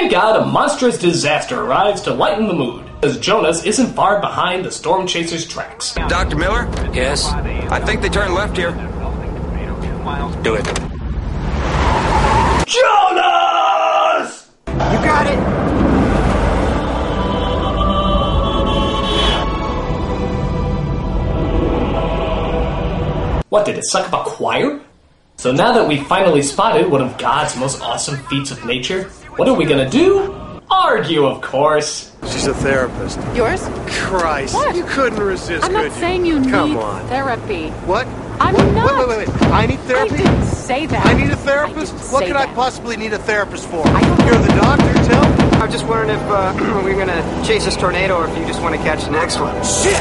Thank God a monstrous disaster arrives to lighten the mood, as Jonas isn't far behind the storm chaser's tracks. Dr. Miller? Yes? I think they turned left here. Do it. Jonas! You got it! What, did it suck up a choir? So now that we've finally spotted one of God's most awesome feats of nature, what are we gonna do? Argue, of course. She's a therapist. Yours? Christ, What? you couldn't resist, I'm could not you? saying you Come need on. therapy. What? I'm not. Wait. I need therapy? I didn't say that. I need a I therapist? didn't What say could I that. possibly need a therapist for? I don't know. You're the doctor, tell me. I was just wondering if we're gonna chase this tornado or if you just want to catch the next one. Shit!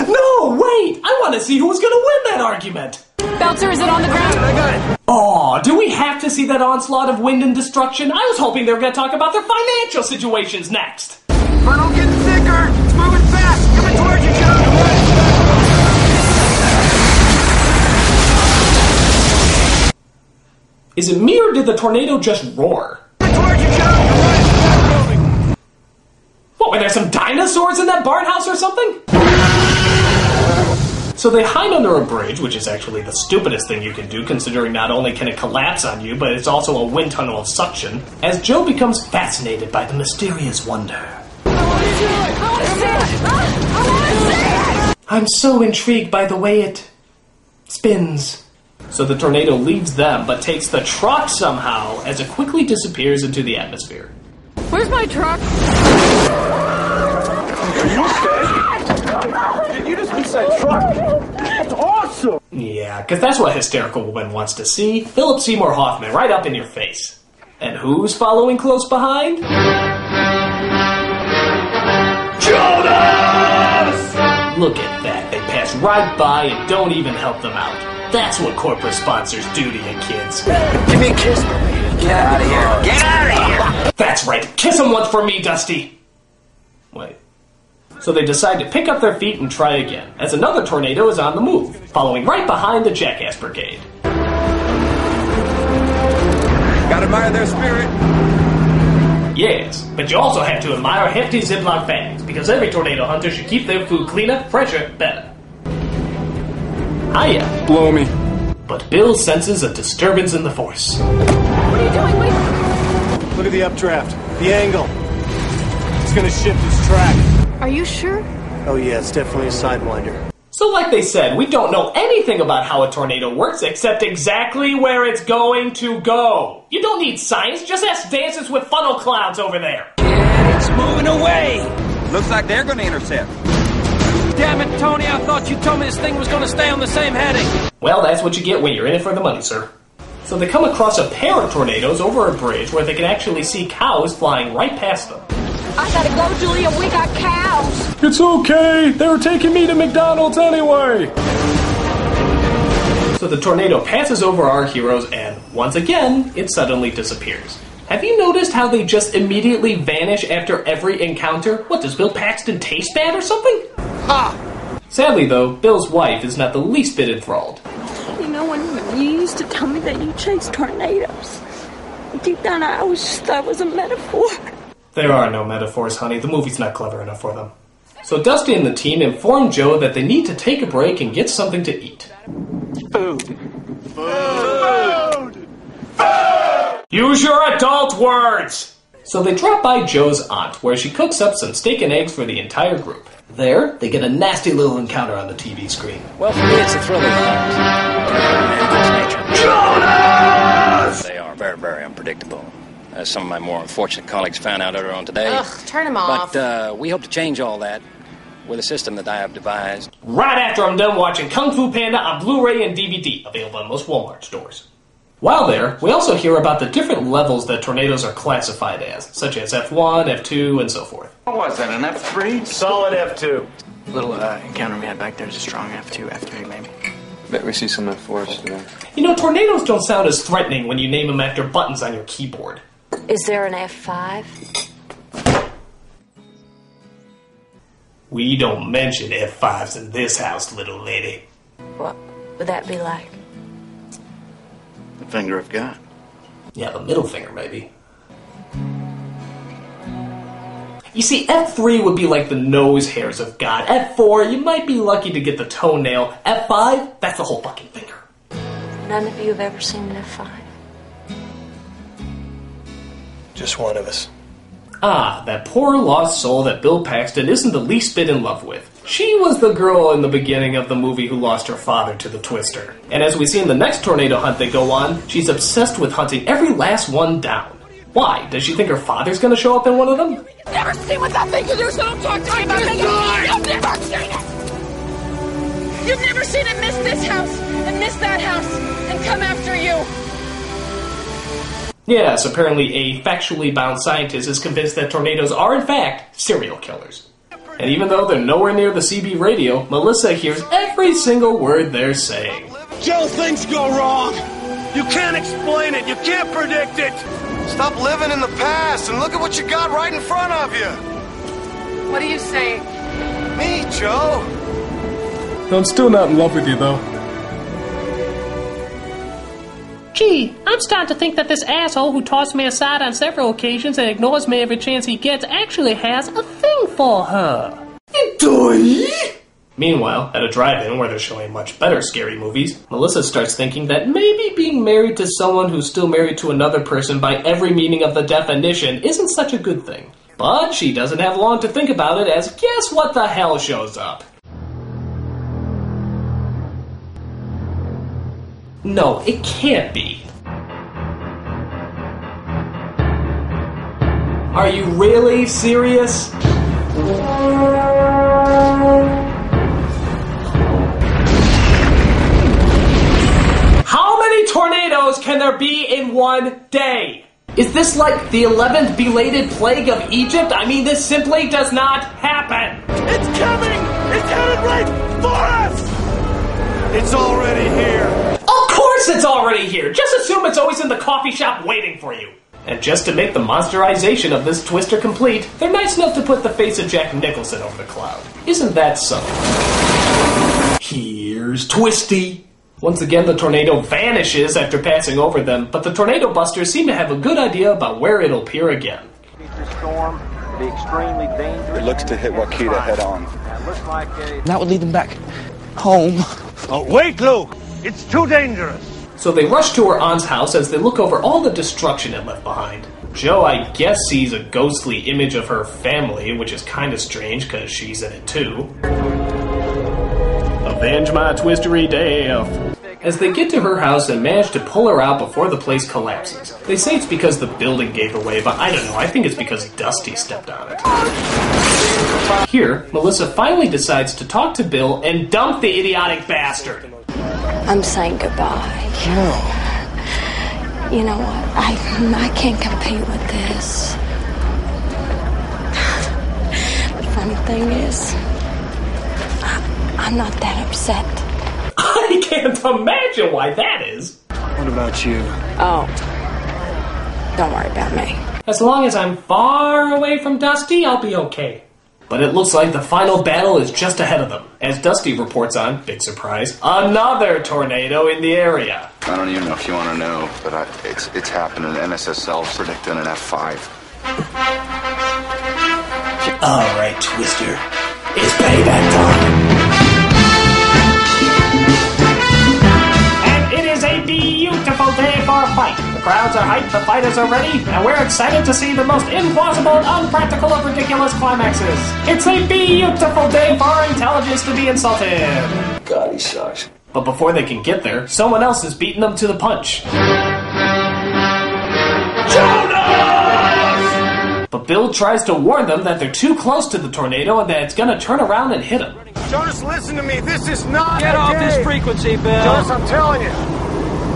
No, wait! I want to see who's gonna win that argument! Belzer, is it on the ground? I got it. Aw, do we have to see that onslaught of wind and destruction? I was hoping they were gonna talk about their financial situations next! Funnel getting thicker! It's moving fast! Coming towards you, Joe! Is it me or did the tornado just roar? Coming towards you, Joe! What, were there some dinosaurs in that barn house or something? So they hide under a bridge, which is actually the stupidest thing you can do, considering not only can it collapse on you, but it's also a wind tunnel of suction, as Joe becomes fascinated by the mysterious wonder. I'm so intrigued by the way it spins. So the tornado leaves them, but takes the truck somehow, as it quickly disappears into the atmosphere. Where's my truck? Did you just miss that truck? That's awesome! Yeah, because that's what Hysterical Woman wants to see. Philip Seymour Hoffman, right up in your face. And who's following close behind? Jonas! Look at that. They pass right by and don't even help them out. That's what corporate sponsors do to you kids. Give me a kiss. Get out of here! Get out of here! That's right. Kiss him once for me, Dusty. Wait. So they decide to pick up their feet and try again, as another tornado is on the move, following right behind the Jackass Brigade. Gotta admire their spirit. Yes, but you also have to admire hefty Ziploc bags, because every tornado hunter should keep their food cleaner, fresher, better. Hiya. Blow me. But Bill senses a disturbance in the force. What are you doing? Wait. Look at the updraft. The angle. It's gonna shift its track. Are you sure? Oh yeah, it's definitely a sidewinder. So like they said, we don't know anything about how a tornado works except exactly where it's going to go. You don't need science, just ask Dances with Funnel Clouds over there. And it's moving away! Looks like they're gonna intercept. Damn it, Tony, I thought you told me this thing was gonna stay on the same heading. Well, that's what you get when you're in it for the money, sir. So they come across a pair of tornadoes over a bridge where they can actually see cows flying right past them. I gotta go, Julia. We got cows. It's okay. They were taking me to McDonald's anyway. So the tornado passes over our heroes and, once again, it suddenly disappears. Have you noticed how they just immediately vanish after every encounter? What, does Bill Paxton taste bad or something? Ha! Sadly, though, Bill's wife is not the least bit enthralled. You know, when you used to tell me that you chase tornadoes, deep down I always just thought it was a metaphor. There are no metaphors, honey. The movie's not clever enough for them. So Dusty and the team inform Joe that they need to take a break and get something to eat. Food. Use your adult words! So they drop by Joe's aunt, where she cooks up some steak and eggs for the entire group. There, they get a nasty little encounter on the TV screen. Well, for me, it's a thrilling fact. Jonas! They are very, very unpredictable. As some of my more unfortunate colleagues found out earlier on today. Ugh, turn him off. But we hope to change all that with a system that I have devised. Right after I'm done watching Kung Fu Panda on Blu-ray and DVD, available in most Walmart stores. While there, we also hear about the different levels that tornadoes are classified as, such as F1, F2, and so forth. What was that, an F3? Solid F2. Little encounter we had back there is a strong F2, F3 maybe. Bet we see some F4s today. You know, tornadoes don't sound as threatening when you name them after buttons on your keyboard. Is there an F5? We don't mention F5s in this house, little lady. What would that be like? The finger of God. Yeah, the middle finger, maybe. You see, F3 would be like the nose hairs of God. F4, you might be lucky to get the toenail. F5, that's the whole fucking finger. None of you have ever seen an F5. Just one of us. Ah, that poor lost soul that Bill Paxton isn't the least bit in love with. She was the girl in the beginning of the movie who lost her father to the Twister. And as we see in the next tornado hunt they go on, she's obsessed with hunting every last one down. Why? Does she think her father's gonna show up in one of them? You've never seen what that thing can do, so don't talk to me about it. You've never seen it! You've never seen it miss this house, and miss that house, and come after you! Yes, apparently a factually bound scientist is convinced that tornadoes are in fact serial killers. And even though they're nowhere near the CB radio, Melissa hears every single word they're saying. Joe, things go wrong. You can't explain it. You can't predict it. Stop living in the past and look at what you got right in front of you. What are you saying? Me, Joe. I'm still not in love with you, though. Gee, I'm starting to think that this asshole who tossed me aside on several occasions and ignores me every chance he gets actually has a thing for her. Meanwhile, at a drive-in where they're showing much better scary movies, Melissa starts thinking that maybe being married to someone who's still married to another person by every meaning of the definition isn't such a good thing. But she doesn't have long to think about it, as guess what the hell shows up? No, it can't be. Are you really serious? How many tornadoes can there be in one day? Is this like the 11th belated plague of Egypt? I mean, this simply does not happen. It's coming! It's headed right for us! It's already here. Of course it's already here! Just assume it's always in the coffee shop waiting for you. And just to make the monsterization of this Twister complete, they're nice enough to put the face of Jack Nicholson over the cloud. Isn't that so? Here's Twisty. Once again, the tornado vanishes after passing over them, but the tornado busters seem to have a good idea about where it'll appear again. Storm be extremely dangerous. It looks to hit Wakita head on. That would lead them back home. Oh, wait, Luke! It's too dangerous! So they rush to her aunt's house as they look over all the destruction it left behind. Joe, I guess, sees a ghostly image of her family, which is kind of strange because she's in it too. Avenge my twistery death. As they get to her house and manage to pull her out before the place collapses. They say it's because the building gave away, but I don't know, I think it's because Dusty stepped on it. Here, Melissa finally decides to talk to Bill and dump the idiotic bastard. I'm saying goodbye. You know what? I can't compete with this. The funny thing is, I'm not that upset. I can't imagine why that is. What about you? Oh, don't worry about me. As long as I'm far away from Dusty, I'll be okay. But it looks like the final battle is just ahead of them. As Dusty reports on, big surprise, another tornado in the area. I don't even know if you want to know, but it's happening. NSSL predicting an F5. All right, Twister. It's payback time. And it is a beautiful day for a fight. The crowds are hyped, the fighters are ready, and we're excited to see the most implausible, unpractical, and ridiculous climaxes. It's a beautiful day for our intelligence to be insulted. God, he sucks. But before they can get there, someone else is beating them to the punch. Jonas! But Bill tries to warn them that they're too close to the tornado and that it's gonna turn around and hit them. Jonas, listen to me. This is not Get off this frequency, Bill. Jonas, I'm telling you.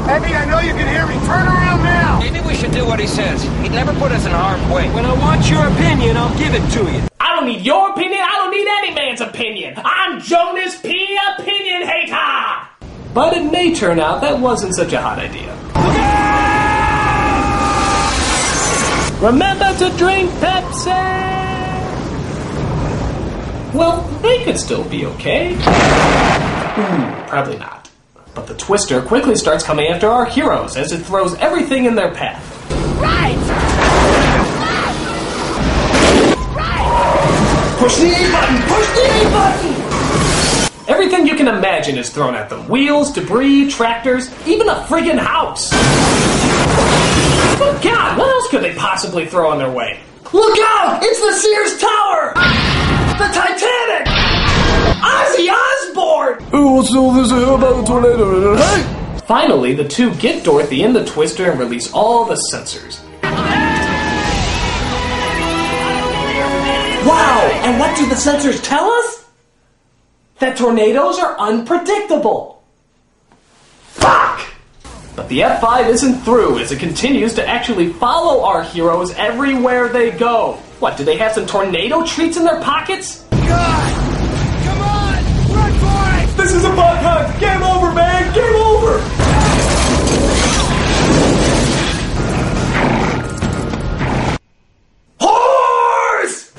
Eddie, I know you can hear me. Turn around now. Maybe we should do what he says. He'd never put us in harm's way. When I want your opinion, I'll give it to you. I don't need your opinion. I don't need any man's opinion. I'm Jonas P. Opinion Hater. But it may turn out that wasn't such a hot idea. Remember to drink Pepsi. Well, they could still be okay. Probably not. But the Twister quickly starts coming after our heroes as it throws everything in their path. Right! Right! Push the A button! Push the A button! Everything you can imagine is thrown at them. Wheels, debris, tractors, even a friggin' house. Oh God, what else could they possibly throw in their way? Look out! It's the Sears Tower! The Titanic! Ozzy Osbourne! What's all this about the tornado? Hey! Finally, the two get Dorothy in the Twister and release all the sensors. Wow! And what do the sensors tell us? That tornadoes are unpredictable. Fuck! But the F5 isn't through as it continues to actually follow our heroes everywhere they go. What, do they have some tornado treats in their pockets? God! Come on! Run for it! This is a bug hunt! Game over, man! Game over! Horse!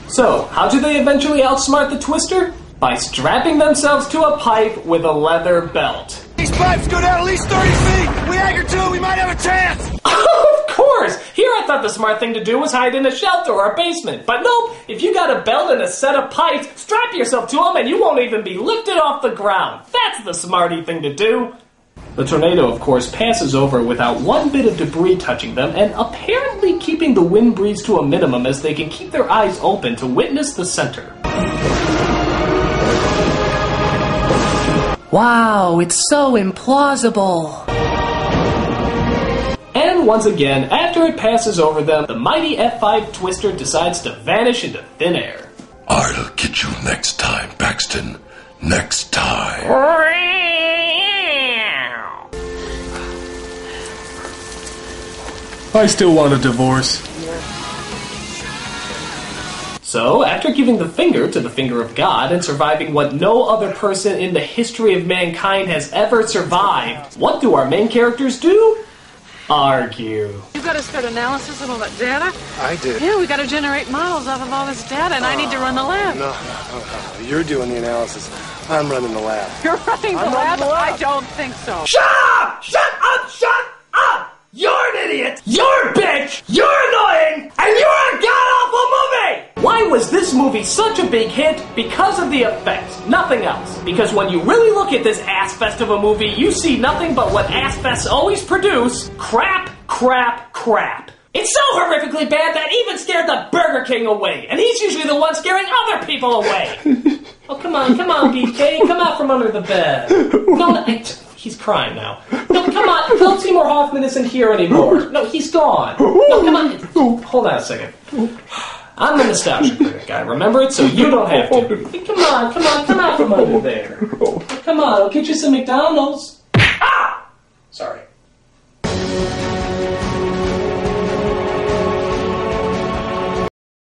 So, how do they eventually outsmart the Twister? By strapping themselves to a pipe with a leather belt. These pipes go down at least 30 feet! We anchor to it, we might have a chance! Of course! Here I thought the smart thing to do was hide in a shelter or a basement. But nope, if you got a belt and a set of pipes, strap yourself to them and you won't even be lifted off the ground. That's the smarty thing to do. The tornado, of course, passes over without one bit of debris touching them and apparently keeping the wind breeze to a minimum as they can keep their eyes open to witness the center. Wow, it's so implausible. And once again, after it passes over them, the mighty F5 Twister decides to vanish into thin air. I'll get you next time, Paxton. Next time. I still want a divorce. So, after giving the finger to the finger of God and surviving what no other person in the history of mankind has ever survived, what do our main characters do? Argue. You got to start analysis of all that data? I did. Yeah, we got to generate models off of all this data, and I need to run the lab. No. You're doing the analysis. I'm running the lab. You're running the lab? I don't think so. Shut up! Shut up! Shut up! You're an idiot! You're a bitch! You're annoying! And you're a god-awful movie! Why was this movie such a big hit? Because of the effects, nothing else. Because when you really look at this ass-fest of a movie, you see nothing but what ass-fests always produce: crap, crap, crap. It's so horrifically bad that even scared the Burger King away, and he's usually the one scaring other people away. Oh, come on, BK, come out from under the bed. No, he's crying now. No, come on, Phil Seymour Hoffman isn't here anymore. No, he's gone. No, come on. Hold on a second. I'm the Nostalgia Critic guy, remember it? So you don't have to. Hey, come on, come out from under there. Come on, I'll get you some McDonald's. Ah! Sorry.